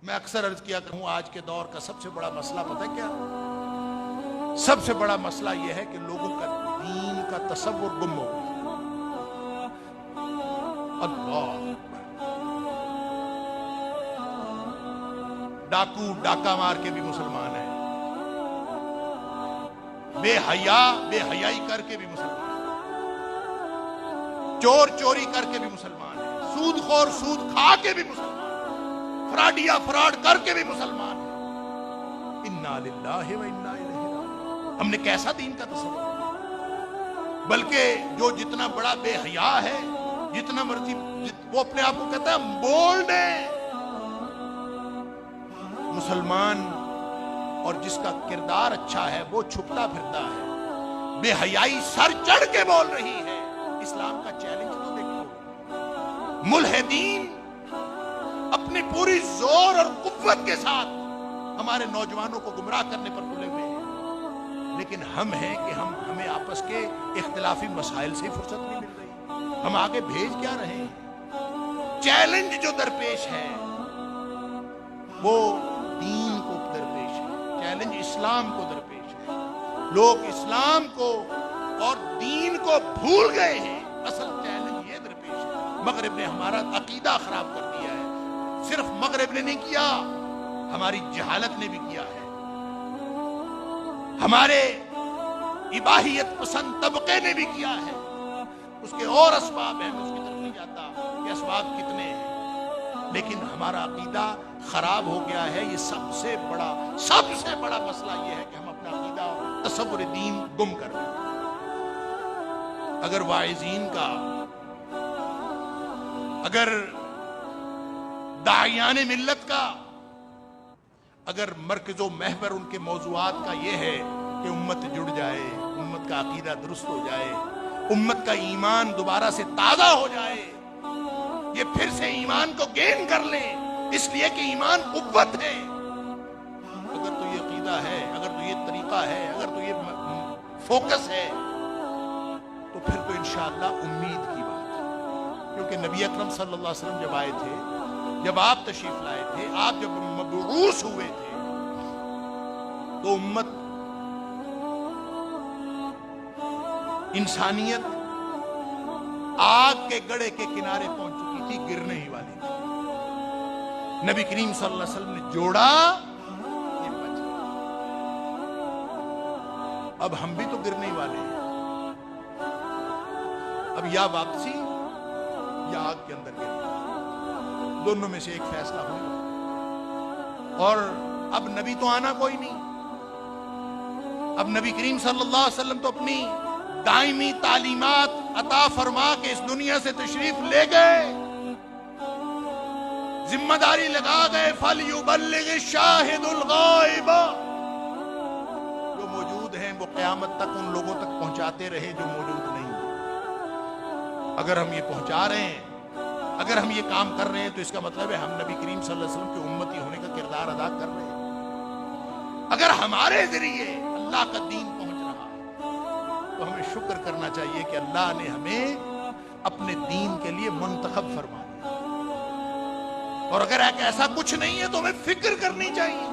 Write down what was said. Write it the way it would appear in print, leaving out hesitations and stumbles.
میں اکثر عرض کیا کروں آج کے دور کا سب سے بڑا مسئلہ پتہ کیا؟ سب سے بڑا مسئلہ یہ ہے کہ لوگوں کا دین کا تصور گم ہو گیا۔ اللہ ڈاکو ڈاکہ مار کے بھی مسلمان ہیں، بے حیائی کر کے بھی مسلمان ہیں، چور چوری کر کے بھی مسلمان ہیں، سود خور سود کھا کے بھی مسلمان ہیں، فراڈیا فراڈ کر کے بھی مسلمان ہیں۔ انا للہ و انا الیہ راجعون۔ ہم نے کیسا دین کا تصور؟ بلکہ جو جتنا بڑا بے حیا ہے، جتنا مرضی وہ اپنے آپ کو کہتا ہے بولڈ ہے مسلمان، اور جس کا کردار اچھا ہے وہ چھپتا پھرتا ہے، بے حیائی سر چڑھ کے بول رہی ہے۔ اسلام کا چیلنج تو دیکھو، ملحدین اپنی پوری زور اور قوت کے ساتھ ہمارے نوجوانوں کو گمراہ کرنے پر تلے ہوئے ہیں، لیکن ہم ہیں کہ ہمیں آپس کے اختلافی مسائل سے فرصت نہیں مل رہی، ہم آگے بھیج کیا رہے ہیں؟ چیلنج جو درپیش ہے وہ دین کو درپیش ہے، چیلنج اسلام کو درپیش ہے۔ لوگ اسلام کو اور دین کو بھول گئے ہیں، اصل چیلنج یہ درپیش ہے۔ مغرب نے ہمارا عقیدہ خراب کر دیا ہے، صرف مغرب نے نہیں کیا، ہماری جہالت نے بھی کیا ہے، ہمارے اباحیت پسند طبقے نے بھی کیا ہے۔ اس کے اور اسباب ہیں، میں اس کی طرف نہیں جاتا کہ اسباب کتنے ہیں، لیکن ہمارا عقیدہ خراب ہو گیا ہے۔ یہ سب سے بڑا مسئلہ یہ ہے کہ ہم اپنا عقیدہ اور تصور دین گم کر رہے ہیں۔ اگر واعظین کا، اگر داعیان ملت کا، اگر مرکز و محور ان کے موضوعات کا یہ ہے کہ امت جڑ جائے، امت کا عقیدہ درست ہو جائے، امت کا ایمان دوبارہ سے تازہ ہو جائے، یہ پھر سے ایمان کو گین کر لیں، اس لیے کہ ایمان قوت ہے، اگر تو یہ عقیدہ ہے، اگر تو یہ طریقہ ہے، اگر تو یہ فوکس ہے، تو پھر تو انشاءاللہ امید کی بات ہے۔ کیونکہ نبی اکرم صلی اللہ علیہ وسلم جب آئے تھے، جب آپ تشریف لائے تھے، آپ جب مبعوث ہوئے تھے، تو امت، انسانیت آگ کے گڑھے کے کنارے پہنچ چکی تھی، گرنے ہی والی تھی۔ نبی کریم صلی اللہ علیہ وسلم نے جوڑا، یہ بچ گیا۔ اب ہم بھی تو گرنے ہی والے ہیں، اب یا واپسی یا آگ کے اندر گرنا، دونوں میں سے ایک فیصلہ ہوگا۔ اور اب نبی تو آنا کوئی نہیں، اب نبی کریم صلی اللہ علیہ وسلم تو اپنی دائمی تعلیمات عطا فرما کے اس دنیا سے تشریف لے گئے، ذمہ داری لگا گئے، فَلْيُبَلِّغِ الشَّاهِدُ الْغَائِبَ، جو موجود ہیں وہ قیامت تک ان لوگوں تک پہنچاتے رہے جو موجود نہیں ہیں۔ اگر ہم یہ پہنچا رہے ہیں، اگر ہم یہ کام کر رہے ہیں، تو اس کا مطلب ہے ہم نبی کریم صلی اللہ علیہ وسلم کے امتی ہونے کا کردار ادا کر رہے ہیں۔ اگر ہمارے ذریعے اللہ کا دین پہنچ رہا ہے تو ہمیں شکر کرنا چاہیے کہ اللہ نے ہمیں اپنے دین کے لیے منتخب فرما دیا، اور اگر ایسا کچھ نہیں ہے تو ہمیں فکر کرنی چاہیے